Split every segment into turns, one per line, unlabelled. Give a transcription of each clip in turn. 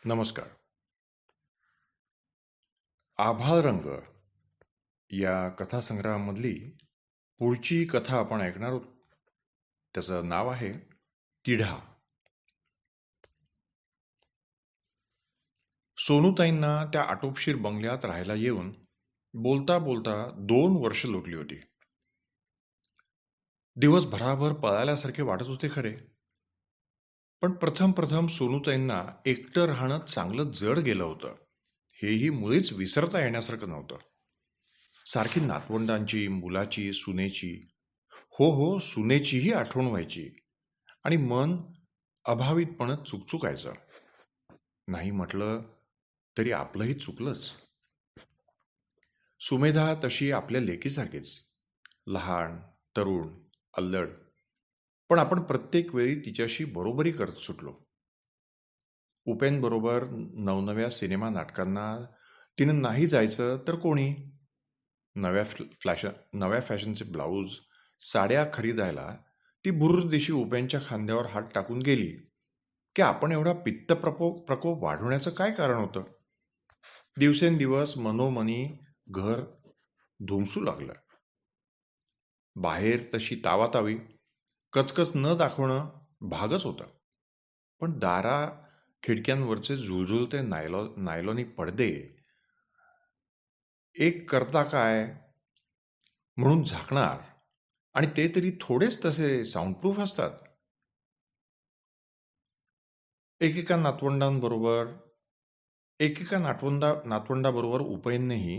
नमस्कार. आभाळ रंग या कथासंग्रहामधली पुढची कथा आपण ऐकणार आहोत. त्याचं नाव आहे तिढा. सोनूताईंना त्या आटोपशीर बंगल्यात राहायला येऊन बोलता बोलता 2 वर्ष लोटली होती. दिवस भराभर पळाल्यासारखे वाटत होते खरे, पण प्रथम प्रथम सोनूताईंना एकटं राहणं चांगलं जड गेलं होतं. हेही मुळीच विसरता येण्यासारखं नव्हतं. सारखी नातवंडांची, मुलाची, सुनेची, हो सुनेचीही आठवण व्हायची आणि मन अभावितपणे चुकचुकायचं. नाही म्हटलं तरी आपलंही चुकलंच. सुमेधा तशी आपल्या लेकीसारखीच, लहान, तरुण, अल्लड, पण आपण प्रत्येक वेळी तिच्याशी बरोबरी करत सुटलो. उपेन बरोबर नवनव्या सिनेमा नाटकांना तिनं नाही जायचं तर कोणी नव्या फॅशनचे ब्लाऊज, साड्या खरीदायला ती बुर्रदिशी उपेनच्या खांद्यावर हात टाकून गेली की आपण एवढा पित्त प्रकोप वाढवण्याचं काय कारण होतं. दिवसेंदिवस मनोमनी घर धुमसू लागलं. बाहेर तशी तावातावी कचकच न दाखवणं भागच होतं, पण दारा खिडक्यांवरचे झुळझुळते नायलॉनी पडदे एक करता काय म्हणून झाकणार, आणि ते तरी थोडेच तसे साऊंडप्रूफ असतात. एकेका नातवंडाबरोबर उपेननेही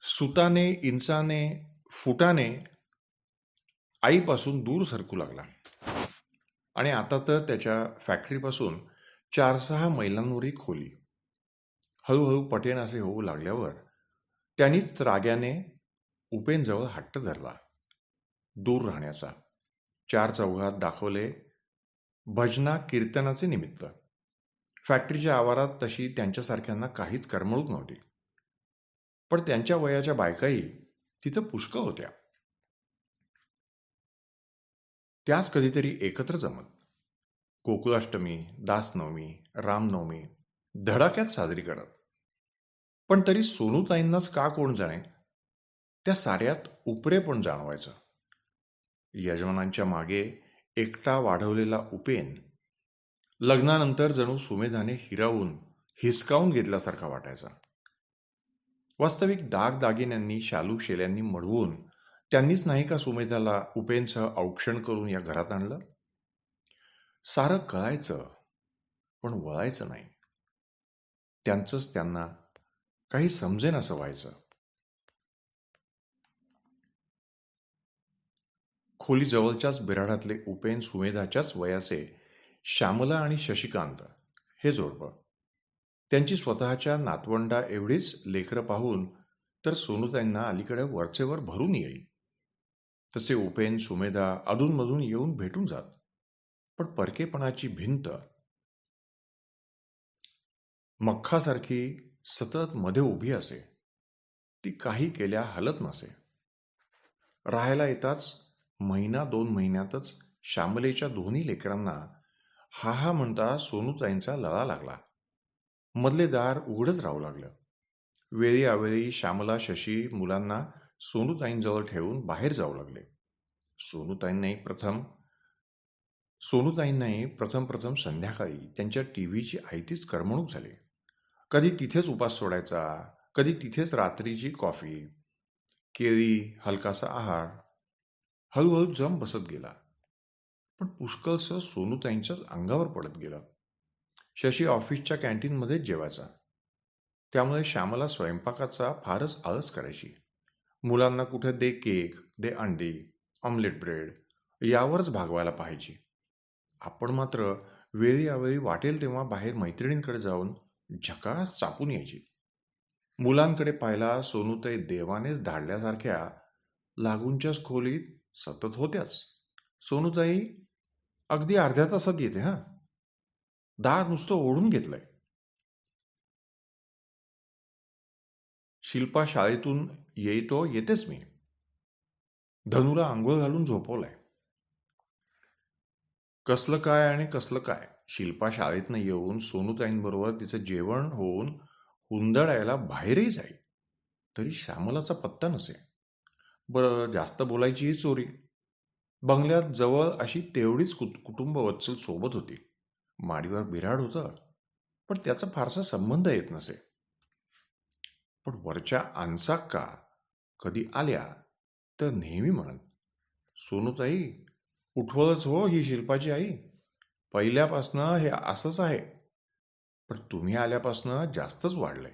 सुताने, इंचाने, फुटाने आईपासून दूर सरकू लागला आणि आता तर त्याच्या फॅक्टरीपासून 4-6 मैलांवरही खोली. हळूहळू पटेन असे होऊ लागल्यावर त्यांनीच राग्याने उपेनजवळ हट्ट धरला दूर राहण्याचा. 4 चौघात दाखवले भजना कीर्तनाचे निमित्त. फॅक्टरीच्या आवारात तशी त्यांच्यासारख्यांना काहीच करमणूक नव्हती, पण त्यांच्या वयाच्या बायकाही तिथं पुष्कळ होत्या. त्याच कधीतरी एकत्र जमत. गोकुळाष्टमी, दासनवमी, रामनवमी धडाक्यात साजरी करत. पण तरी सोनूताईंनाच का कोण जाणे, त्या साऱ्यात उपरेपण जाणवायचं. यजमानांच्या मागे एकटा वाढवलेला उपेन लग्नानंतर जणू सुमेधाने हिरावून हिसकावून घेतल्यासारखा वाटायचा. वास्तविक दागदागिन्यांनी, शालू शेल्यांनी मढवून त्यांनीच नाही का सुमेधाला उपेनसह औक्षण करून या घरात आणलं. सारं कळायचं पण वळायचं नाही. त्यांचंच त्यांना काही समजेन असं व्हायचं. खोली जवळच्याच बिराडातले उपेन सुमेधाच्याच वयाचे श्यामला आणि शशिकांत हे जोडपं. त्यांची स्वतःच्या नातवंडा एवढीच लेकरं पाहून तर सोनूताईंना अलीकडे वरचेवर भरून येईल. तसे उपेन, सुमेधा अधूनमधून येऊन भेटून जात, पण परकेपणाची भिंत मख्खासारखी सतत मध्ये उभी असे. ती काही केल्या हलत नसे. राहायला येताच 1-2 महिन्यातच श्यामलेच्या दोन्ही लेकरांना हा म्हणता सोनूताईंचा लळा लागला. मधले दार उघडच राहू लागलं. वेळी अवेळी श्यामला, शशी मुलांना सोनूताईंजवळ ठेवून बाहेर जाऊ लागले. सोनूताईंनाही प्रथम संध्याकाळी त्यांच्या टीव्हीची आयतीच करमणूक झाली. कधी तिथेच उपास सोडायचा, कधी तिथेच रात्रीची कॉफी, केळी, हलकासा आहार. हळूहळू जम बसत गेला, पण पुष्कळसं सोनूताईंच्याच अंगावर पडत गेलं. शशी ऑफिसच्या कॅन्टीनमध्येच जेवायचा, त्यामुळे श्यामला स्वयंपाकाचा फारच आळस करायची. मुलांना कुठे दे केक, दे अंडी, ऑमलेट ब्रेड यावरच भागवायला पाहायची. आपण मात्र वेळी अवेळी वाटेल तेव्हा बाहेर मैत्रिणींकडे जाऊन झकास चापून यायची. मुलांकडे पाहायला सोनूताई देवानेच धाडल्यासारख्या लागूनच्याच खोलीत सतत होत्याच. सोनूताई अगदी अर्ध्या तासात येते. दार नुसतं ओढून घेतलंय. शिल्पा शाळेतून येतेच मी. धनुला आंघोळ घालून झोपवलाय. कसलं काय आणि कसलं काय शिल्पा शाळेतनं येऊन सोनूताईंबरोबर तिचं जेवण होऊन हुंदडायला बाहेरही जाई, तरी श्यामलाचा पत्ता नसे. बरं, जास्त बोलायचीही चोरी. बंगल्यात जवळ अशी तेवढीच कुटुंब वत्सल सोबत होती. माडीवर बिऱ्हाड होतं, पण त्याचा फारसा संबंध येत नसे. पण वरच्या अन्साक्का कधी आल्या तर नेहमी म्हणत, सोनूताई, उठवलंच हो ही शिल्पाची आई. पहिल्यापासनं हे असंच आहे, पण तुम्ही आल्यापासनं जास्तच वाढलंय.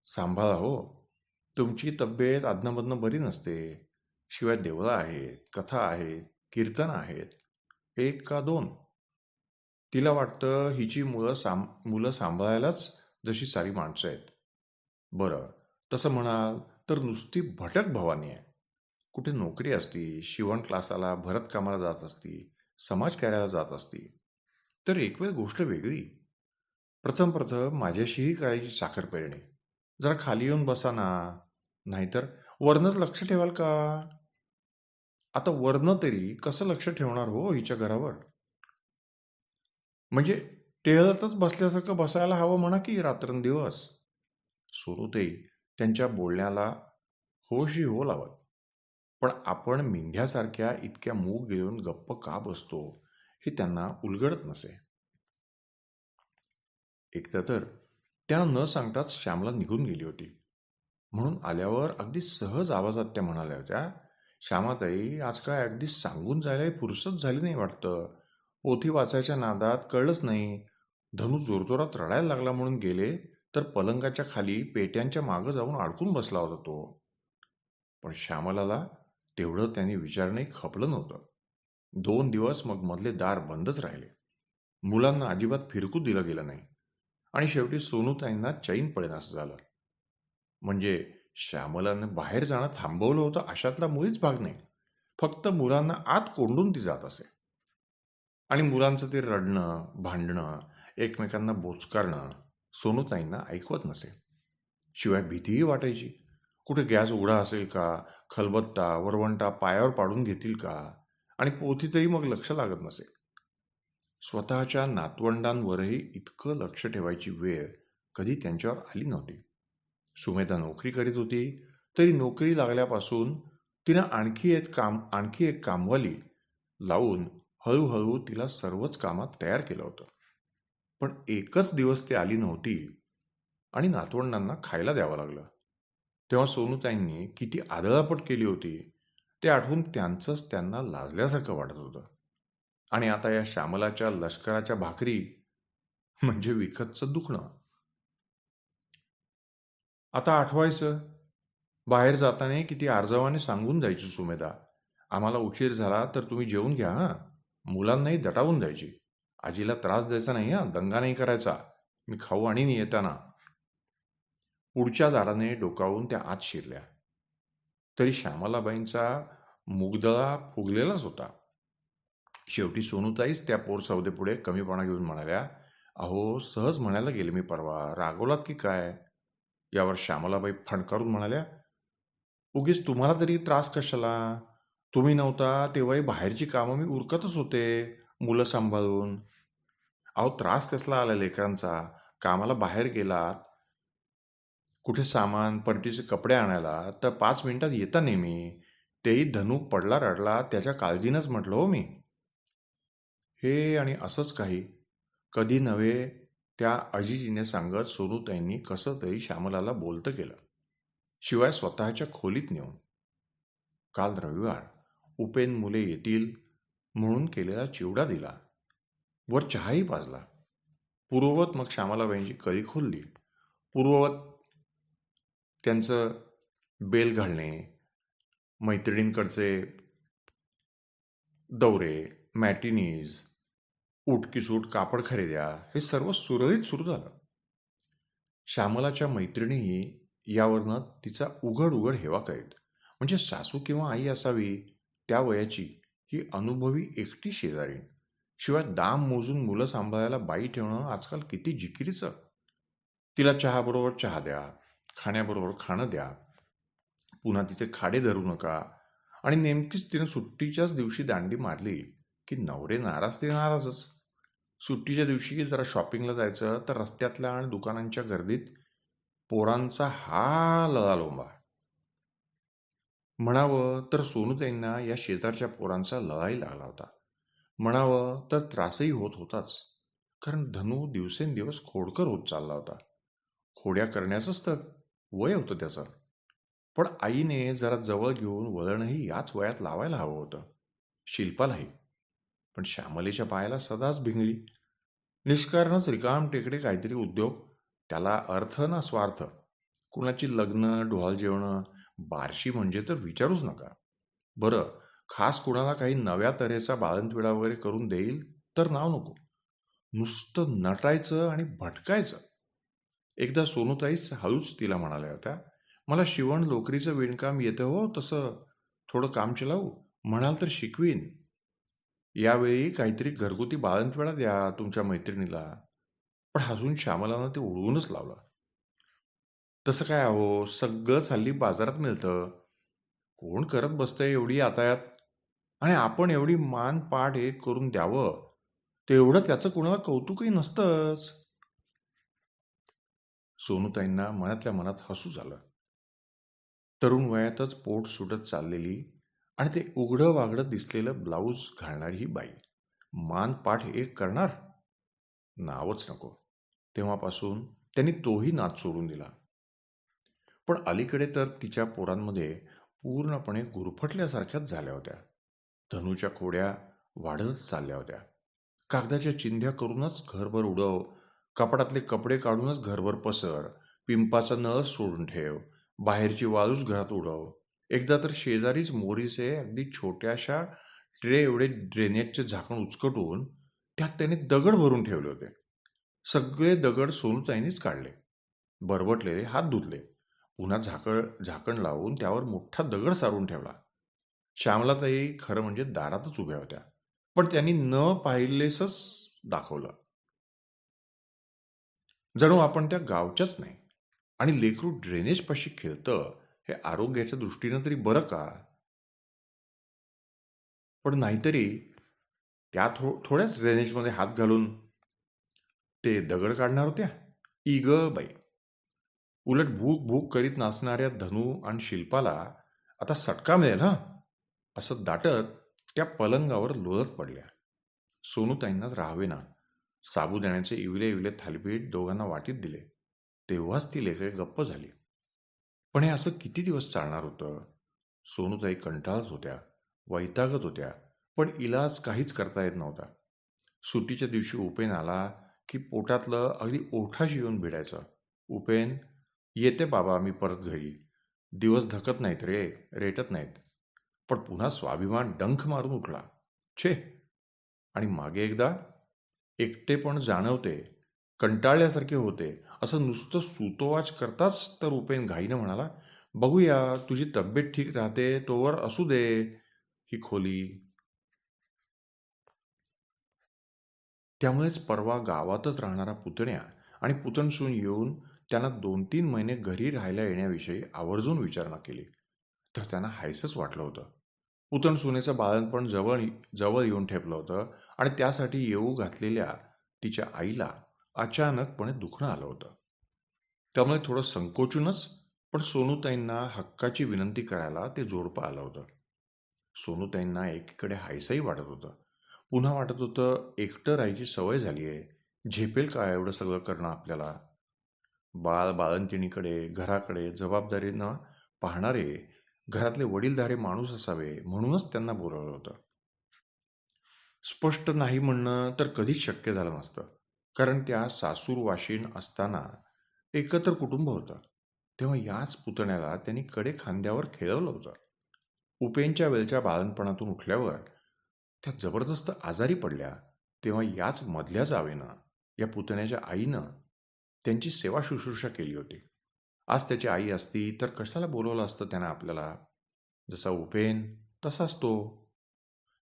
सांभाळा हो. तुमची तब्येत अधनमधनं बरी नसते. शिवाय देवळं आहेत, कथा आहेत, कीर्तन आहेत. एक का दोन? तिला वाटतं हिची मुलं सांभाळायलाच जशी सारी माणसं आहेत. बरं, तसं म्हणाल तर नुसती भटक भवानी आहे. कुठे नोकरी असती, शिवण क्लासाला, भरतकामाला जात असती, समाज कार्याला जात असती. तर एक वेळ गोष्ट वेगळी. प्रथम प्रथम माझ्याशीही करायची साखर पेरणी. जरा खाली येऊन बसा ना. नाहीतर वरनच लक्ष ठेवाल का? आता वरनं तरी कसं लक्ष ठेवणार हो हिच्या घरावर? म्हणजे टेहळतच बसल्यासारखं बसायला हवं म्हणा की रात्रंदिवस. सुरुतेही त्यांच्या बोलण्याला होशी हो लावत. पण आपण मेंढ्यासारख्या इतक्या मूग गिळून गप्प का बसतो हे त्यांना उलगडत नसे. एकदा तर त्यानं न सांगताच श्यामला निघून गेली होती. म्हणून आल्यावर अगदी सहज आवाजात त्या म्हणाल्या होत्या, श्यामाताई, आज काय अगदी सांगून जायला फुरसत झाली नाही वाटतं. पोथी वाचायच्या नादात कळलंच नाही. धनु जोरजोरात रडायला लागला म्हणून गेले तर पलंगाच्या खाली पेट्यांच्या मागं जाऊन अडकून बसला होता तो. पण श्यामलाला तेवढं त्याने विचारणंही खपलं नव्हतं. 2 दिवस मग मधले दार बंदच राहिले. मुलांना अजिबात फिरकू दिलं गेलं नाही. आणि शेवटी सोनूताईंना चैन पडेनासं झालं. म्हणजे श्यामलानं बाहेर जाणं थांबवलं होतं अशातला मुळीच भाग नाही. फक्त मुलांना आत कोंडून ती जात असे. आणि मुलांचं ते रडणं, भांडणं, एकमेकांना बोचकारणं सोनूताईंना ऐकवत नसे. शिवाय भीतीही वाटायची. कुठे गॅस उघडा असेल का, खलबत्ता, वरवंटा पायावर पाडून घेतील का, आणि पोथीतही मग लक्ष लागत नसे. स्वतःच्या नातवंडांवरही इतकं लक्ष ठेवायची वेळ कधी त्यांच्यावर आली नव्हती. सुमेधा नोकरी करीत होती, तरी नोकरी लागल्यापासून तिनं आणखी एक कामवाली लावून हळूहळू तिला सर्वच कामात तयार केलं होतं. पण एकच दिवस ती आली नव्हती आणि नातवंडांना खायला द्यावं लागलं. तेव्हा सोनूताईंनी किती आदळापट केली होती ते आठवून त्यांचंच त्यांना लाजल्यासारखं वाटत होतं. आणि आता या श्यामलाच्या लष्कराच्या भाकरी म्हणजे विकतचं दुखणं. आता आठवायचं, बाहेर जाताना किती आर्जवाने सांगून जायची सुमेधा, आम्हाला उशीर झाला तर तुम्ही जेवून घ्या हां. मुलांनाही दटावून जायची. आजीला त्रास द्यायचा नाही हां, दंगा नाही करायचा. मी खाऊ आणीन येताना. पुढच्या दाराने डोकावून त्या आत शिरल्या. तरी श्यामलाबाईंचा मुगदळा फुगलेलाच होता. शेवटी सोनूताईच त्या पोरसौदेपुढे कमीपणा घेऊन म्हणाल्या, अहो, सहज म्हणायला गेले मी परवा, रागवलात की काय? यावर श्यामलाबाई फणकारून म्हणाल्या, उगीच तुम्हाला तरी त्रास कशाला? तुम्ही नव्हता तेव्हाही बाहेरची कामं मी उरकतच होते, मुलं सांभाळून. अहो, त्रास कसला आला लेकरांचा? कामाला बाहेर गेलात, कुठे सामान परतीचे कपडे आणायला, तर 5 मिनिटात येता नेहमी. तेही धनू पडला रडला त्याच्या काळजीनंच म्हटलं हो मी. हे आणि असंच काही कधी नव्हे त्या अजिजीने सांगत सोनूताईंनी कसं तरी श्यामलाला बोलतं केलं. शिवाय स्वतःच्या खोलीत नेऊन. काल रविवार, उपेन मुले येतील म्हणून केलेला चिवडा दिला. वर चहाही पाजला. पूर्ववत मग श्यामलाबाईंची कळी खोलली. पूर्ववत त्यांचं बेल घालणे, मैत्रिणींकडचे दौरे, मॅटिनीज, उठ कापड खरेद्या, हे सर्व सुरळीत सुरू झालं. श्यामलाच्या मैत्रिणीही यावरनं तिचा उघड हेवा करीत. म्हणजे सासू किंवा आई असावी त्या वयाची ही अनुभवी एकटी शेजारीण. शिवाय दाम मोजून मुलं सांभाळायला बाई ठेवणं आजकाल किती जिकिरीचं. तिला चहाबरोबर चहा द्या, खाण्याबरोबर खाणं द्या, पुन्हा तिचे खाडे धरू नका. आणि नेमकीच तिनं सुट्टीच्याच दिवशी दांडी मारली की नवरे नाराज ते नाराजच. सुट्टीच्या दिवशी जरा शॉपिंगला जायचं तर रस्त्यातल्या आणि दुकानांच्या गर्दीत पोरांचा हा लळालोंबा. म्हणावं तर सोनूताईंना या शेजारच्या पोरांचा लळाही लागला होता. म्हणावं तर त्रासही होत होताच. कारण धनू दिवसेंदिवस खोडकर होत चालला होता. खोड्या करण्याचंच तर वय होतं त्याचं. पण आईने जरा जवळ घेऊन वळणही याच वयात लावायला हवं होतं. शिल्पालाही. पण श्यामलीच्या पायाला सदाच भिंगरी. निष्कारणच रिकाम टेकडे काहीतरी उद्योग. त्याला अर्थ ना स्वार्थ. कुणाची लग्न, ढोल जेवणं, बारशी म्हणजे तर विचारूच नका. बरं, खास कुणाला काही नव्या तऱ्हेचा बाळंतविडा वगैरे करून देईल तर नाव नको. नुसतं नटायचं आणि भटकायचं. एकदा सोनूताईच हळूच तिला म्हणाल्या होत्या, मला शिवण लोकरीचं विणकाम येतं हो, तसं थोडं काम चलावू म्हणाल तर शिकवीन. यावेळी काहीतरी घरगुती बाळंतविडा द्या तुमच्या मैत्रिणीला. पण हसून श्यामलानं ते उडवूनच लावलं. तसं काय अहो, सगळंच हल्ली बाजारात मिळतं. कोण करत बसतंय एवढी आतायात? आणि आपण एवढी मान पाठ एक करून द्यावं, तेवढं त्याचं कोणाला कौतुकही नसतंच. सोनूताईंना मनातल्या मनात हसू झालं. तरुण वयातच पोट सुटत चाललेली आणि ते उघडं वागडं दिसलेलं ब्लाऊज घालणारी ही बाई मान पाठ एक करणार? नावच नको. तेव्हापासून त्यांनी तोही नाद सोडून दिला. पण अलीकडे तर तिच्या पोरांमध्ये पूर्णपणे गुरफटल्यासारख्याच झाल्या होत्या. धनूच्या खोड्या वाढतच चालल्या होत्या. कागदाच्या चिंध्या करूनच घरभर उडव, कपाटातले कपडे काढूनच घरभर पसर, पिंपाचा नळ सोडून ठेव, बाहेरची वाळूच घरात उडव. एकदा तर शेजारीच मोरीचे अगदी छोट्याशा ट्रे एवढे ड्रेनेजचे झाकण उचकटून त्यात त्याने दगड भरून ठेवले होते. सगळे दगड सोनूताईनीच काढले. बरबटलेले हात धुतले. पुन्हा झाकण लावून त्यावर मोठा दगड सारून ठेवला. श्यामलाताई खरं म्हणजे दारातच उभ्या होत्या. पण त्यांनी न पाहिलेसच दाखवलं. जणू आपण त्या गावच्याच नाही. आणि लेकरू ड्रेनेज पाशी खेळतं हे आरोग्याच्या दृष्टीनं तरी बरं का? पण नाहीतरी त्या थोड्याच ड्रेनेजमध्ये हात घालून ते दगड काढणार होत्या. इग बाई. उलट भूक भूक करीत नाचणाऱ्या धनू आणि शिल्पाला आता सटका मिळेल हा, असं दाटत त्या पलंगावर लोळत पडल्या. सोनूताईंनाच राहावे ना. साबुदाण्याचे इवले इवले थालीपीठ दोघांना वाटीत दिले. तेव्हाच ती लेकरे गप्प झाली. पण हे असं किती दिवस चालणार होतं? सोनूताई कंटाळत होत्या, वैतागत होत्या, पण इलाज काहीच करता येत नव्हता. सुट्टीच्या दिवशी उपेन आला की पोटातलं अगदी ओठाशी येऊन भिडायचं. उपेन, येते बाबा मी परत घरी. दिवस धकत नाहीत रे, रेटत नाहीत. पण पुन्हा स्वाभिमान डंख मारून उठला. छे. आणि मागे एकदा एकटेपण जाणवते, कंटाळल्यासारखे होते, असं नुसतं सुतोवाच करताच तर उपेन घाईनं म्हणाला, बघूया तुझी तब्येत ठीक राहते तोवर असू दे ही खोली. त्यामुळेच परवा गावातच राहणारा पुतण्या आणि पुतणसून येऊन त्यांना 2-3 महिने घरी राहायला येण्याविषयी आवर्जून विचारणा केली. तर त्यांना हायसंच वाटलं होतं. पुतणसुनेचं बाळंतपण जवळ जवळ येऊन ठेपलं होतं आणि त्यासाठी येऊ घातलेल्या तिच्या आईला अचानकपणे दुखणं आलं होतं. त्यामुळे थोडं संकोचूनच पण सोनूताईंना हक्काची विनंती करायला ते जोडपं आलं होतं. सोनूताईंना एकीकडे हायसंही वाटत होतं. पुन्हा वाटत होतं एकटं राहायची सवय झाली आहे. झेपेल का एवढं सगळं करणं आपल्याला? बाळ बाळंतिणीकडे, घराकडे जबाबदारीनं पाहणारे, घरातले वडीलधारे माणूस असावे म्हणूनच त्यांना बोलावलं होतं. स्पष्ट नाही म्हणणं तर कधीच शक्य झालं नसतं. कारण त्या सासूरवाशीण असताना एकत्र कुटुंब होतं. तेव्हा याच पुतण्याला त्यांनी कडे खांद्यावर खेळवलं होतं. उपेनच्या वेळच्या बाळंतपणातून उठल्यावर त्या जबरदस्त आजारी पडल्या. तेव्हा याच मधल्या जावेनं, या पुतण्याच्या आईनं त्यांची सेवा शुश्रूषा केली होती. आज त्याची आई असती तर कशाला बोलवलं असतं त्यानं आपल्याला? जसा उपेन तसाच तो.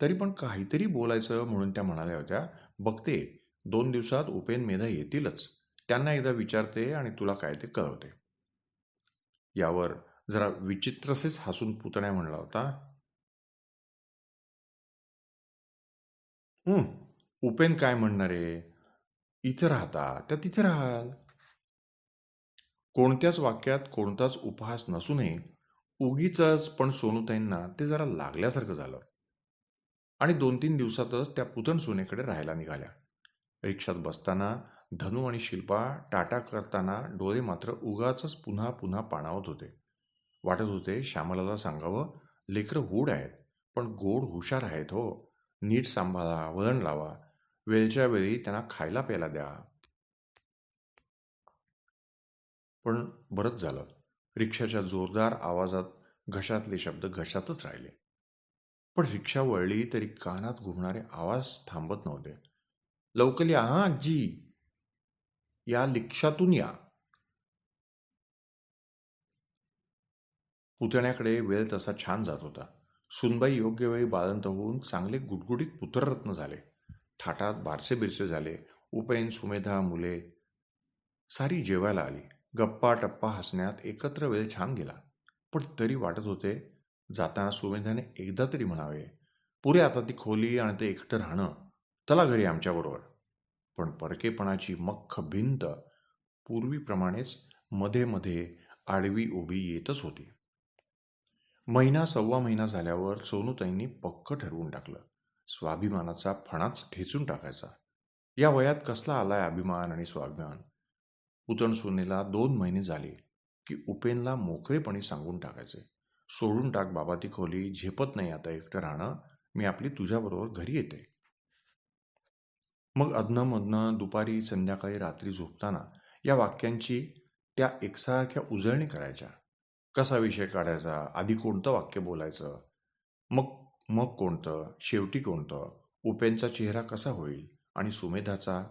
तरी पण काहीतरी बोलायचं म्हणून त्या म्हणाल्या होत्या, बघते 2 दिवसात उपेन मेधा येतीलच. त्यांना एकदा विचारते आणि तुला काय ते कळवते. यावर जरा विचित्रसेच हसून पुतण्या म्हणला होता, उपेन काय म्हणणारे, इथं राहता त्या तिथे राहाल. कोणत्याच वाक्यात कोणताच उपहास नसूनही उगीचच पण सोनूताईंना ते जरा लागल्यासारखं झालं आणि 2-3 दिवसातच त्या पुतण सुनेकडे राहायला निघाल्या. रिक्षात बसताना धनू आणि शिल्पा टाटा करताना डोळे मात्र उगाचच पुन्हा पुन्हा पाणावत होते. वाटत होते श्यामलाला सांगावं, लेकरं गूढ आहेत, पण गोड हुशार आहेत हो. नीट सांभाळा, वळण लावा, वेळच्या वेळी त्यांना खायला प्यायला द्या. पण बरंच झालं. रिक्षाच्या जोरदार आवाजात घशातले शब्द घशातच राहिले. पण रिक्षा वळली तरी कानात घुमणारे आवाज थांबत नव्हते. लवकर या हा आजी, या रिक्षातून या. पुतण्याकडे वेळ तसा छान जात होता. सुनबाई योग्य वेळी बाळंत होऊन चांगले गुटगुटीत पुत्ररत्न झाले. थाटात बारसे बिरसे झाले. उपेन, सुमेधा, मुले सारी जेवायला आली. गप्पा टप्पा हसण्यात एकत्र वेळ छान गेला. पण तरी वाटत होते जाताना सुमेधाने एकदा तरी म्हणावे, पुरे आता ती खोली आणि ते एकटं राहणं, चला घरी आमच्याबरोबर. पण परकेपणाची मख्ख भिंत पूर्वीप्रमाणेच मध्ये मध्ये आडवी उभी येतच होती. महिना सव्वा महिना झाल्यावर सोनूताईंनी पक्क ठरवून टाकलं, स्वाभिमानाचा फणाच ठेचून टाकायचा. या वयात कसला आलाय अभिमान आणि स्वाभिमान. पुतण सुनेला 2 महिने झाले की उपेनला मोकळेपणी सांगून टाकायचे, सोडून टाक बाबा ती खोली, झेपत नाही आता एकटं राहणं, मी आपली तुझ्याबरोबर घरी येते. मग अधनं-मधनं दुपारी, संध्याकाळी, रात्री झोपताना या वाक्यांची त्या एकसारख्या उजळणी करायच्या. कसा विषय काढायचा, आधी कोणतं वाक्य बोलायचं, मग मग कोणतं, शेवटी कोणतं, उपेनचा चेहरा कसा होईल आणि सुमेधाचा.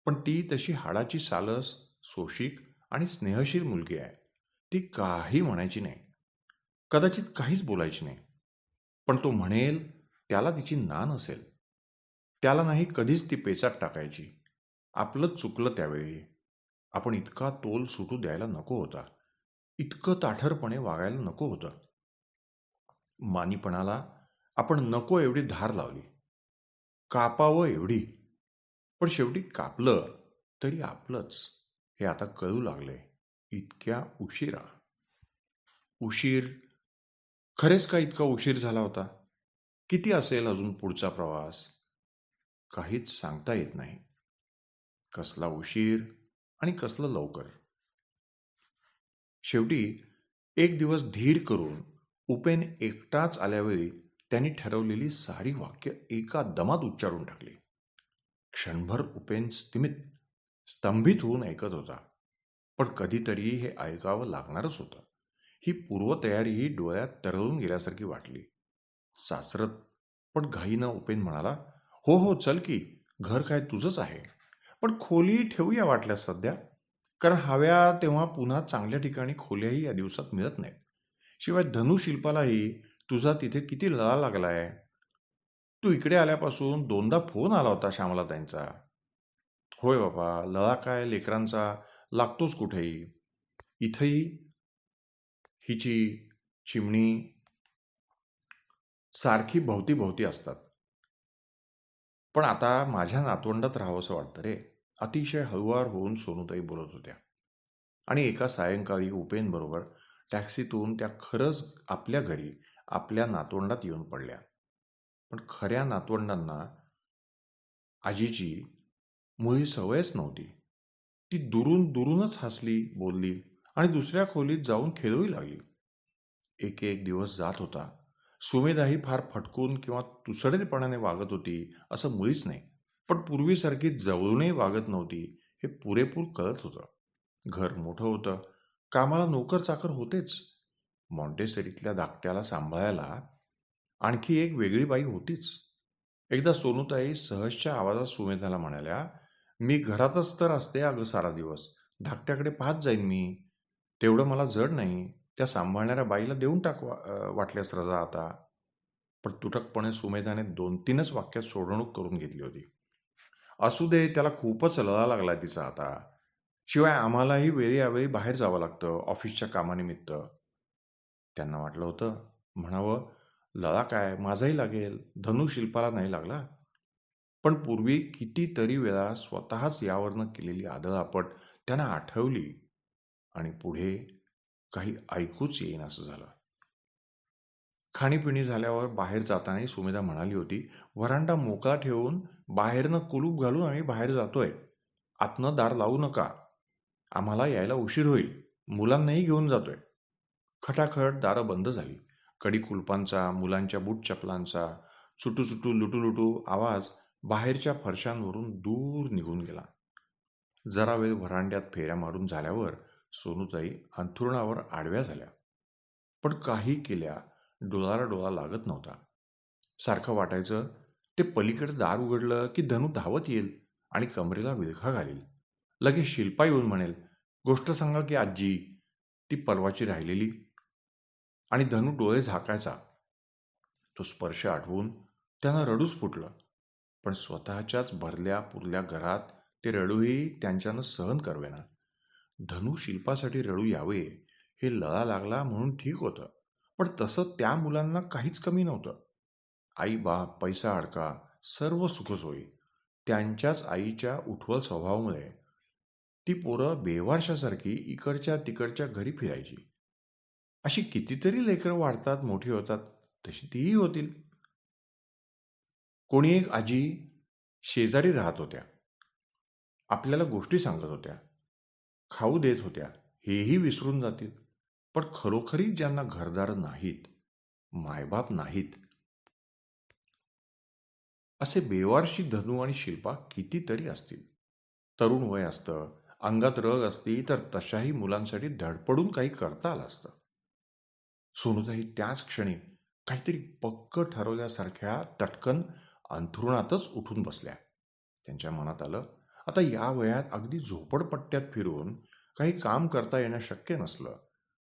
पण ती तशी हाडाची सालस, सोशिक आणि स्नेहशील मुलगी आहे. ती काही म्हणायची नाही, कदाचित काहीच बोलायची नाही. पण तो म्हणेल त्याला तिची ना नसेल. त्याला नाही कधीच ती पेचात टाकायची. आपलंच चुकलं त्यावेळी. आपण इतका तोल सुटू द्यायला नको होता. इतकं ताठरपणे वागायला नको होतं. मानीपणाला आपण नको एवढी धार लावली. कापावं एवढी. पण शेवटी कापलं तरी आपलंच हे आता कळू लागले. इतक्या उशिरा. उशीर, खरेच का इतका उशीर झाला होता? किती असेल अजून पुढचा प्रवास? काहीच सांगता येत नाही. कसला उशीर आणि कसलं लवकर. शेवटी एक दिवस धीर करून उपेन एकटाच आल्यावेळी त्यांनी ठरवलेली सारी वाक्य एका दमात उच्चारून टाकली. क्षणभर उपेन स्तंभित होऊन ऐकत होता. पण कधीतरी हे ऐकावं लागणारच होतं. ही पूर्वतयारीही डोळ्यात तरळून गेल्यासारखी वाटली. सासरत पण घाईनं उपेन म्हणाला, हो हो चल की, घर काय तुझंच आहे. पण खोली ठेवूया वाटल्यास सध्या, कारण हव्या तेव्हा पुन्हा चांगल्या ठिकाणी खोल्याही या दिवसात मिळत नाहीत. शिवाय धनुशिल्पालाही तुझा तिथे किती लळा लागलाय. तू इकडे आल्यापासून 2दा फोन आला होता श्यामला त्यांचा. होय बाबा, लळा काय लेकरांचा लागतोच कुठेही. इथेही हिची चिमणी सारखी भोवती भोवती असतात. पण आता माझ्या नातवंडात राहावंसं वाटतं रे. अतिशय हळुवार होऊन सोनूताई बोलत होत्या. आणि एका सायंकाळी उपेनबरोबर टॅक्सीतून त्या खरंच आपल्या घरी, आपल्या नातवंडात येऊन पडल्या. पण खऱ्या नातवंडांना आजीची मुळी सवयच नव्हती. ती दुरून दुरूनच हसली, बोलली आणि दुसऱ्या खोलीत जाऊन खेळूही लागली. एक एक दिवस जात होता. सुमेधाही फार फटकून किंवा तुसडेपणाने वागत होती असं मुळीच नाही. पण पूर्वीसारखी जवळूनही वागत नव्हती हे पुरेपूर कळत होतं. घर मोठं होतं. कामाला नोकर चाकर होतेच. मॉन्टेसरीतल्या धाकट्याला सांभाळायला आणखी एक वेगळी बाई होतीच. एकदा सोनूताई सहजच्या आवाजात सुमेधाला म्हणाल्या, मी घरातच तर असते अगं सारा दिवस. धाकट्याकडे पाहत जाईन मी. तेवढं मला जड नाही. त्या सांभाळणाऱ्या बाईला देऊन टाक वाटल्यास रजा आता. पण तुटकपणे सुमेधाने 2-3च वाक्यात सोडवणूक करून घेतली होती. असू दे, त्याला खूपच लळा लागलाय तिचा आता. शिवाय आम्हालाही वेळी अवेळी बाहेर जावं लागतं ऑफिसच्या कामानिमित्त. त्यांना वाटलं होतं म्हणावं, लळा काय माझाही लागेल, धनु शिल्पाला नाही लागला. पण पूर्वी कितीतरी वेळा स्वतःच यावरनं केलेली आदळआपट त्यांना आठवली आणि पुढे काही ऐकूच येईन असं झालं. खाणीपिणी झाल्यावर बाहेर जाताना सुमेधा म्हणाली होती, "व्हरांडा मोकळा ठेवून बाहेरनं कुलूप घालून आम्ही बाहेर जातोय. आतनं दार लावू नका. आम्हाला यायला उशीर होईल. मुलांनाही घेऊन जातोय." खटाखट दारं बंद झाली. कडी कुलपांचा, मुलांच्या बूट चपलांचा चुटू लुटू आवाज बाहेरच्या फरशांवरून दूर निघून गेला. जरा वेळ व्हरांड्यात फेऱ्या मारून झाल्यावर सोनूताई अंथरुणावर आडव्या झाल्या. पण काही केल्या डोळाला डोळा लागत नव्हता. सारखं वाटायचं ते पलीकडे दार उघडलं की धनू धावत येईल आणि कमरेला विळखा घालील. लगेच शिल्पा येऊन म्हणेल, "गोष्ट सांगा की आजी." ती परवाची राहिलेली. आणि धनू डोळे झाकायचा. तो स्पर्श आठवून त्यांना रडूच फुटलं. पण स्वतःच्याच भरल्या पुरल्या घरात ते रडूही त्यांच्यानं सहन करवेना. धनू शिल्पासाठी रडू यावे हे लळा लागला म्हणून ठीक होतं, पण तसं त्या मुलांना काहीच कमी नव्हतं. आई बाप, पैसा अडका, सर्व सुखसोयी. त्यांच्याच आईच्या उठवल स्वभावामुळे ती पोरं बेवारशासारखी इकडच्या तिकडच्या घरी फिरायची. अशी कितीतरी लेकरं वाढतात, मोठी होतात, तशी तीही होतील. कोणी एक आजी शेजारी राहत होत्या. आपल्याला गोष्टी सांगत होत्या, खाऊ देत होत्या, हेही विसरून जातील. पण खरोखरीच ज्यांना घरदार नाहीत, मायबाप नाहीत, असे बेवारशी धनू आणि शिल्पा कितीतरी असतील. तरुण वय असतं, अंगात रग असती, तर तशाही मुलांसाठी धडपडून काही करता आलं असतं. सोनूताई त्याच क्षणी काहीतरी पक्क ठरवल्यासारख्या तटकन अंथरुणातच उठून बसल्या. त्यांच्या मनात आलं, आता या वयात अगदी झोपडपट्ट्यात फिरून काही काम करता येणं शक्य नसलं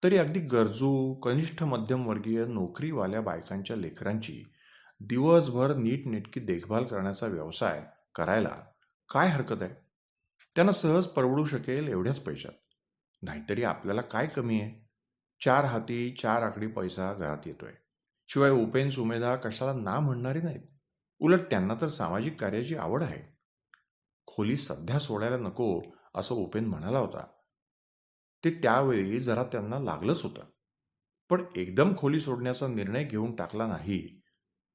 तरी अगदी गरजू कनिष्ठ मध्यमवर्गीय नोकरीवाल्या बायकांच्या लेकरांची दिवसभर नीटनेटकी देखभाल करण्याचा व्यवसाय करायला काय हरकत आहे? त्यांना सहज परवडू शकेल एवढ्याच पैशात. नाहीतरी आपल्याला काय कमी आहे? 4 हाती 4 आकडी पैसा घरात येतोय. शिवाय उपेन सुमेधा कशाला ना म्हणणारी नाहीत. उलट त्यांना तर सामाजिक कार्याची आवड आहे. खोली सध्या सोडायला नको असं उपेन म्हणाला होता. ते त्यावेळी जरा त्यांना लागलंच होतं. पण एकदम खोली सोडण्याचा निर्णय घेऊन टाकला नाही.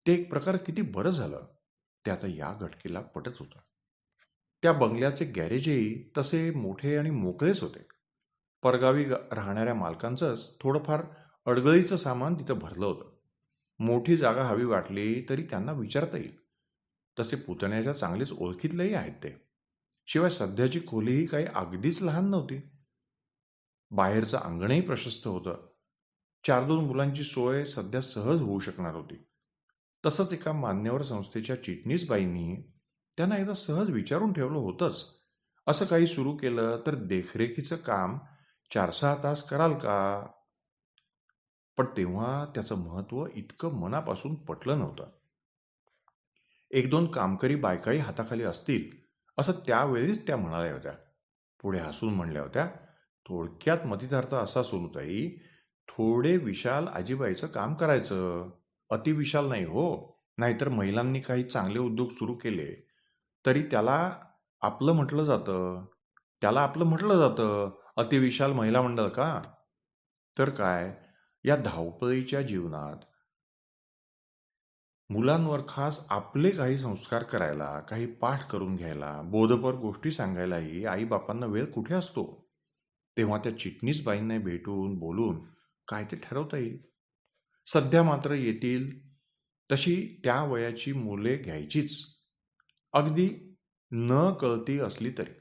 ते एक प्रकार किती बरं झालं. ते आता या घटकेला पटत होतं. त्या बंगल्याचे गॅरेजही तसे मोठे आणि मोकळेच होते. परगावी राहणाऱ्या मालकांचंच थोडंफार अडगळीचं सामान तिथं भरलं होतं. मोठी जागा हवी वाटली तरी त्यांना विचारता येईल. तसे पुतण्याच्या चांगलेच ओळखीतलेही आहेत ते. शिवाय सध्याची खोलीही काही अगदीच लहान नव्हती. बाहेरचं अंगणही प्रशस्त होतं. 4-2 मुलांची सोय सध्या सहज होऊ शकणार होती. तसंच एका मान्यवर संस्थेच्या चिटणीसबाईंनी त्यांना एकदा सहज विचारून ठेवलं होतंच, असं काही सुरू केलं तर देखरेखीचं काम 4-6 तास कराल का? पण तेव्हा त्याचं महत्त्व इतकं मनापासून पटलं नव्हतं. 1-2 कामकरी बायकाही हाताखाली असतील असं त्यावेळीच त्या म्हणाल्या होत्या. पुढे हसून म्हणल्या होत्या, थोडक्यात मतितार्थ असा सोनूताई, थोडे विशाल आजीबाईचं काम करायचं. अतिविशाल नाही हो. नाहीतर महिलांनी काही चांगले उद्योग सुरू केले तरी त्याला आपलं म्हटलं जातं. अतिविशाल महिला मंडळ का? तर काय, या धावपळीच्या जीवनात मुलांवर खास आपले काही संस्कार करायला, काही पाठ करून घ्यायला, बोधपर गोष्टी सांगायलाही आईबापांना वेळ कुठे असतो? तेव्हा त्या चिटणीसबाईंना भेटून बोलून काय ते ठरवता येईल. सध्या मात्र येतील तशी त्या वयाची मुले घ्यायचीच, अगदी न कळती असली तरी.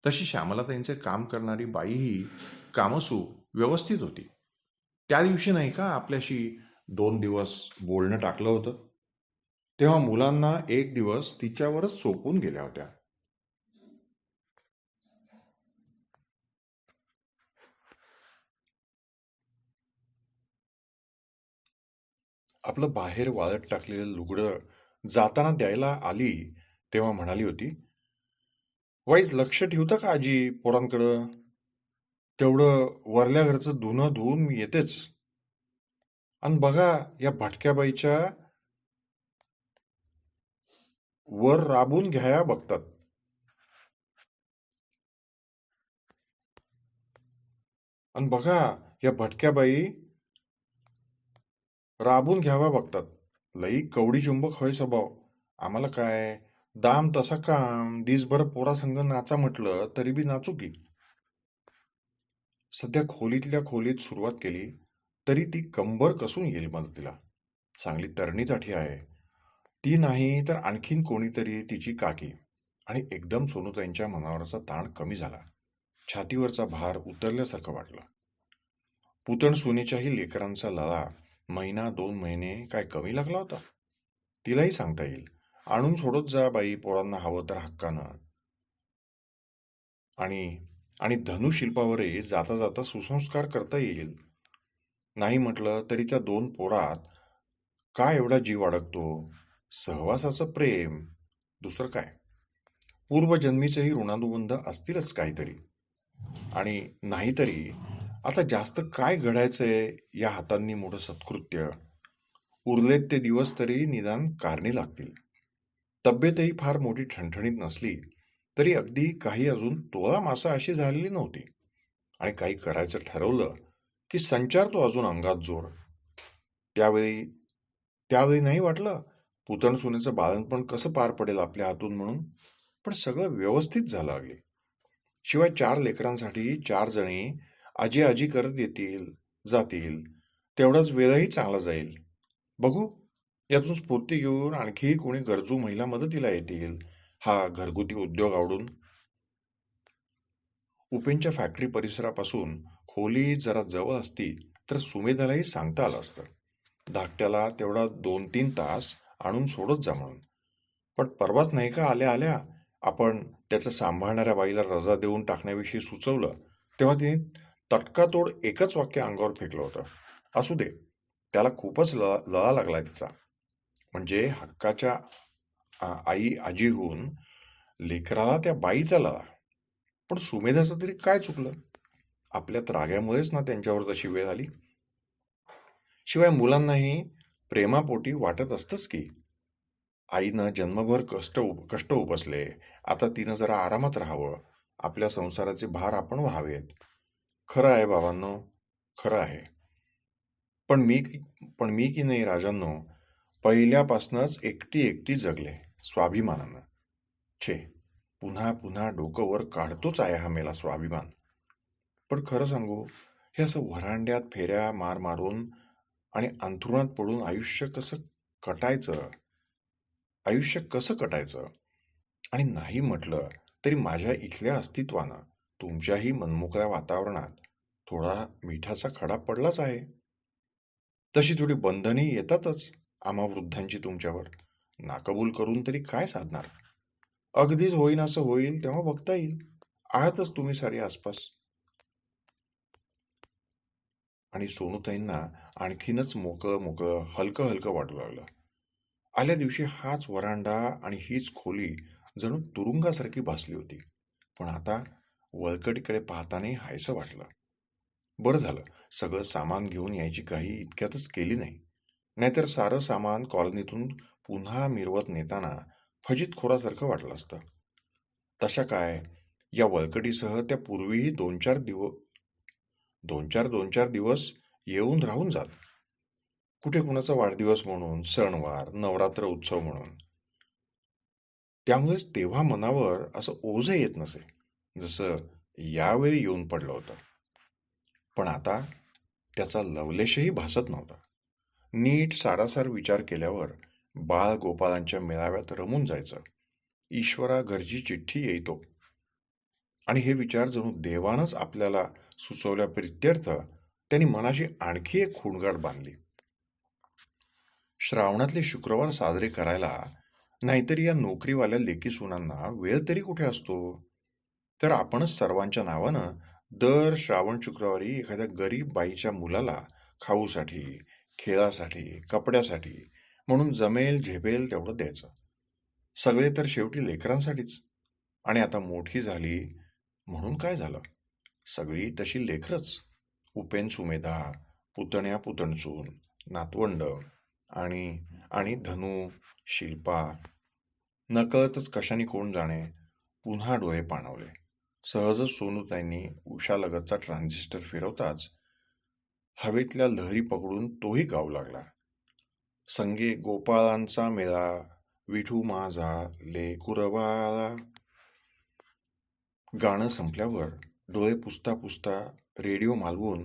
तशी श्यामलाताईंचे काम करणारी बाईही कामसू व्यवस्थित होती. त्या दिवशी नाही का आपल्याशी 2 दिवस बोलणं टाकलं होतं, तेव्हा मुलांना 1 दिवस तिच्यावरच सोपून गेल्या होत्या. आपलं बाहेर वाळत टाकलेलं लुगडं जाताना द्यायला आली तेव्हा म्हणाली होती, वाईच लक्ष ठेवता का आजी पोरांकडं? तेवढं वरल्या घरचं धुणं धुवून मी येतेच. आणि बघा या भटक्या बाईच्या वर राबून घ्याया बघतात. आणि बघा, या भटक्या बाई राबून घ्यावा बघतात. लई कवडी चुंबक होय स्वभाव. आम्हाला काय, दाम तसा काम, दिसभर पोरासंग नाचा म्हटलं तरी बी नाचू की. सध्या खोलीतल्या खोलीत सुरुवात केली तरी ती कंबर कसून येईल मदतीला. चांगली तरणी आहे. ती नाही तर आणखीन कोणीतरी तिची काकी. आणि एकदम सोनूताईंच्या मनावरचा ताण कमी झाला. छातीवरचा भार उतरल्यासारखं वाटलं. पुतण सोनेच्याही लेकरांचा लळा महिना 2 महिने काय कमी लागला होता? तिलाही सांगता येईल, आणून सोडत जा बाई पोरांना हवं तर हक्कानं. आणि आणि धनुशिल्पावरही जाता जाता सुसंस्कार करता येईल. नाही म्हटलं तरी त्या 2 पोरात का एवढा जीव अडकतो? सहवासाचं प्रेम, दुसरं काय? पूर्वजन्मीचेही ऋणानुबंध असतीलच काहीतरी. आणि नाहीतरी आता जास्त काय घडायचंय या हातांनी मोठं सत्कृत्य? उरलेत ते दिवस तरी निदान कारणी लागतील. तब्येतही फार मोठी ठणठणीत नसली तरी अगदी काही अजून तोळा मासा अशी झालेली नव्हती. आणि काही करायचं ठरवलं की संचारतो अजून अंगात जोर. त्यावेळी त्यावेळी नाही वाटलं पुतण सुनेचं बाळणपण कसं पार पडेल आपल्या हातून म्हणून. पण सगळं व्यवस्थित झालं अगदी. शिवाय 4 लेकरांसाठी 4 जणी आजी आजी करत येतील जातील, तेवढाच वेळही चांगला जाईल. बघू, यातून स्फूर्ती घेऊन आणखी कोणी गरजू महिला मदतीला येतील. हा घरगुती उद्योग आवडून. उपेनच्या फॅक्टरी परिसरापासून खोली जरा जवळ असती तर सुमेधालाही सांगता आलं असतं. धाकट्याला तेवढा 2-3 तास आणून सोडत जा म्हणून. पण परवाच नाही का आल्या आल्या आपण त्याच्या सांभाळणाऱ्या बाईला रजा देऊन टाकण्याविषयी सुचवलं, तेव्हा तिने तटकातोड एकच वाक्य अंगावर फेकलं होतं. असू दे, त्याला खूपच लळा लागलाय तिचा. म्हणजे हक्काच्या आई आजीहून लेकराला त्या बाईचा लळा. पण सुमेधाचं तरी काय चुकलं? आपल्या त्राग्यामुळेच ना त्यांच्यावर तशी वेळ आली. शिवाय मुलांनाही प्रेमापोटी वाटत असतंच की आईनं जन्मभर कष्ट उपसले, आता तिनं जरा आरामात राहावं, आपल्या संसाराचे भार आपण व्हावेत. खरं आहे बाबांनो, खरं आहे. पण मी की नाही राजांनो, पहिल्यापासूनच एकटी जगले स्वाभिमानानं. छे, पुन्हा पुन्हा डोकं वर काढतोच आहे हा मेला स्वाभिमान. पण खरं सांगू, हे असं व्हरांड्यात फेऱ्या मार मारून आणि अंथरुणात पडून आयुष्य कसं कटायचं आणि नाही म्हटलं तरी माझ्या इथल्या अस्तित्वानं तुमच्याही मनमोकळ्या वातावरणात थोडा मिठाचा खडा पडलाच आहे. तशी थोडी बंधनही येतातच आम्हा वृद्धांची तुमच्यावर. नाकबूल करून तरी काय साधणार? अगदीच होईन असं होईल तेव्हा बघता येईल. आहातच तुम्ही सारी आसपास. आणि सोनूताईंना आणखीनच मोकळं हलकं हलकं वाटू लागलं. आल्या दिवशी हाच वरांडा आणि हीच खोली जणू तुरुंगासारखी भासली होती. पण आता वळकटीकडे पाहताना हायसं वाटलं. बरं झालं सगळं सामान घेऊन यायची काही इतक्यातच केली नाही. नाहीतर सारं सामान कॉलनीतून पुन्हा मिरवत नेताना फजितखोरासारखं वाटलं असतं. तशा काय, या वळकटीसह त्या पूर्वीही 2-4 दिवस येऊन राहून जात. कुठे कुणाचा वाढदिवस म्हणून, सणवार, नवरात्र उत्सव म्हणून. त्यामुळेच तेव्हा मनावर असं ओझं येत नसे, जसं यावेळी येऊन पडलं होतं. पण आता त्याचा लवलेशही भासत नव्हता. नीट सारासार विचार केल्यावर बाळ गोपाळांच्या मेळाव्यात रमून जायचं. ईश्वरा घरची चिठ्ठी येतो. आणि हे विचार जणू देवानच आपल्याला सुचवल्या प्रित्यर्थ त्यांनी मनाशी आणखी एक खूणगाठ बांधली. श्रावणातले शुक्रवार साजरे करायला नाहीतरी या नोकरीवाल्या लेकी सुनांना वेळ तरी कुठे असतो? तर आपणच सर्वांच्या नावानं दर श्रावण शुक्रवारी एखाद्या गरीब बाईच्या मुलाला खाऊसाठी, खेळासाठी, कपड्यासाठी म्हणून जमेल झेपेल तेवढं द्यायचं. सगळे तर शेवटी लेकरांसाठीच. आणि आता मोठी झाली म्हणून काय झालं? सगळी तशी लेकरच. उपेन सुमेधा, पुतण्या पुतणसून, नातवंड आणि आणि धनु, शिल्पा. नकळतच कशाने कोण जाणे पुन्हा डोळे पाणावले. सहजच सोनूताईंनी उशालगतचा ट्रान्झिस्टर फिरवताच हवेतल्या लहरी पकडून तोही गाऊ लागला. संगे गोपाळांचा मेळा, विठू माझा लेकुरबाळा. गाणं संपल्यावर डोळे पुसता पुसता रेडिओ मालवून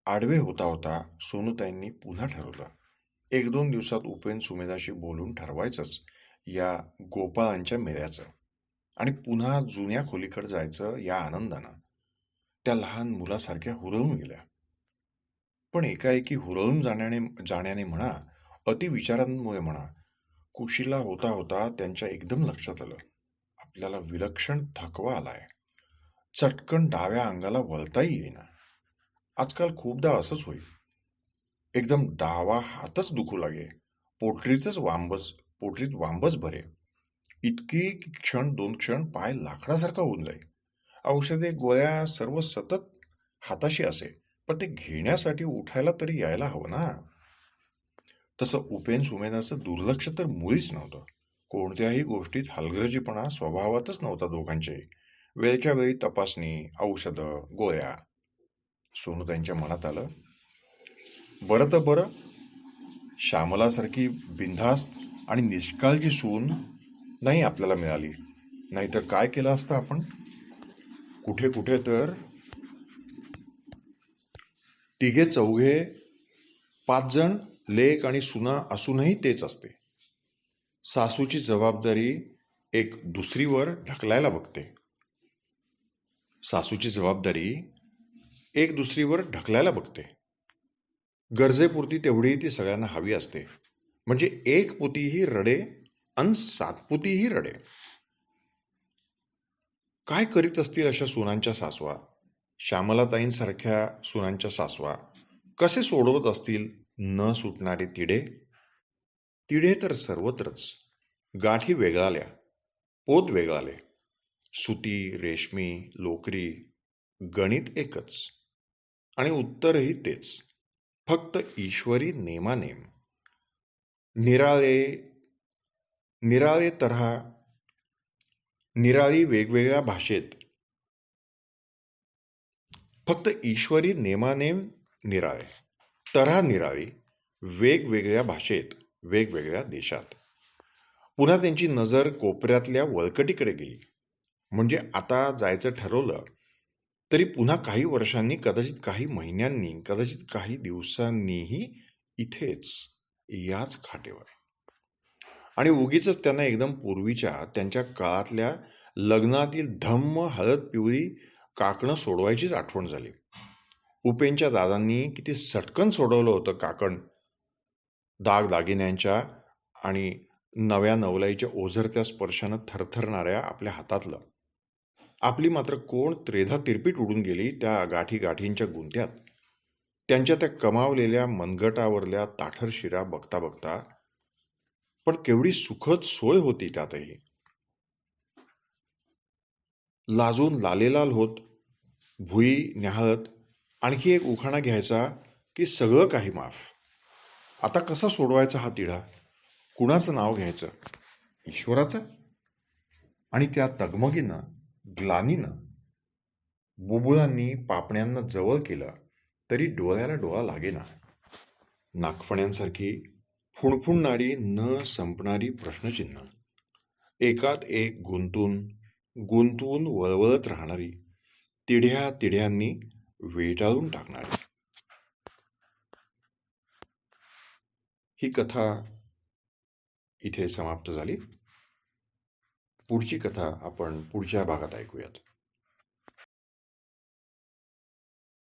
आडवे होता होता सोनूताईंनी पुन्हा ठरवलं, 1-2 दिवसात उपेन सुमेधाशी बोलून ठरवायचंच या गोपाळांच्या मेळ्याचं आणि पुन्हा जुन्या खोलीकडे जायचं या आनंदानं. त्या लहान मुलासारख्या हुरळून गेल्या. पण एकाएकी हुरळून जाण्याने म्हणा, अतिविचारांमुळे म्हणा, कुशीला होता होता त्यांच्या एकदम लक्षात आलं, आपल्याला विलक्षण थकवा आलाय. चटकन डाव्या अंगाला वळताही येईना. आजकाल खूपदा असंच होईल. एकदम डावा हातच दुखू लागे, पोटरीत वांबच भरे, इतकी क्षण 2 क्षण पाय लाकडासारखा होऊन जाई. औषधे गोळ्या सर्व सतत हाताशी असे, पण ते घेण्यासाठी उठायला तरी यायला हवं ना. तसं उपेन सुमेधाचं दुर्लक्ष तर मुळीच नव्हतं. कोणत्याही गोष्टीत हलगर्जीपणा स्वभावातच नव्हता दोघांच्याही. वेळच्या वेळी तपासणी, औषधं, गोळ्या. सोनूताईंच्या मनात आलं, बरं तर बरं, श्यामलासारखी बिनधास्त आणि निष्काळजी सून नाही आपल्याला मिळाली, नाहीतर काय केलं असतं आपण. कुठे कुठे तर 3-4 5 जण लेक आणि सुना असूनही तेच असते. सासूची जबाबदारी एक दुसरीवर ढकलायला बघते. गरजेपुरती तेवढी ती सगळ्यांना हवी असते. म्हणजे 1 पुतीही रडे अन 7 पुतीही रडे. काय करीत असतील अशा सुनांच्या सासवा, श्यामलाताईंसारख्या सुनांच्या सासवा, कसे सोडवत असतील न सुटणारे तिढे. तिढे तर सर्वत्रच. गाठी वेगळाल्या, पोत वेगळाले, सुती, रेशमी, लोकरी, गणित एकच आणि उत्तरही तेच, फक्त ईश्वरी नेमानेम. निराळे तऱ्हा, निराळी वेगवेगळ्या भाषेत, फक्त ईश्वरी नेमानेम निराळे, तऱ्हा निराळी, वेगवेगळ्या भाषेत, वेगवेगळ्या देशात. पुन्हा त्यांची नजर कोपऱ्यातल्या वळकटीकडे गेली. म्हणजे आता जायचं ठरवलं तरी पुन्हा काही वर्षांनी, कदाचित काही महिन्यांनी, कदाचित काही दिवसांनीही इथेच, याच खाटेवर. आणि उगीच त्यांना एकदम पूर्वीच्या त्यांच्या काळातल्या लग्नातील धम्म हळद पिवळी काकणं सोडवायचीच आठवण झाली. उपेनच्या दादांनी किती सटकन सोडवलं होतं काकण, दागदागिन्यांच्या आणि नव्या नवलाईच्या ओझरत्या स्पर्शानं थरथरणाऱ्या आपल्या हातातलं. आपली मात्र कोण त्रेधा तिरपीट उडून गेली त्या गाठी गाठींच्या गुंत्यात. त्यांच्या त्या कमावलेल्या मनगटावरल्या ताठर शिरा बघता बघता. पण केवढी सुखद सोय होती त्यातही. लाजून लालेलाल होत भुई न्याहळत आणखी एक उखाणा घ्यायचा की सगळं काही माफ. आता कसा सोडवायचा हा तिढा? कुणाचं नाव घ्यायचं? ईश्वराचं? आणि त्या तगमगीनं, ग्लानीनं, बुबुळांनी पापण्यांना जवळ केलं तरी डोळ्याला डोळा लागेना. नागफण्यांसारखी फुणफुणणारी न संपणारी प्रश्नचिन्ह, एकात एक गुंतून वळवळत राहणारी, तिढ्या तिढ्यांनी वेटाळून टाकणारी. ही कथा इथे समाप्त झाली. पुढची कथा आपण पुढच्या भागात ऐकूयात.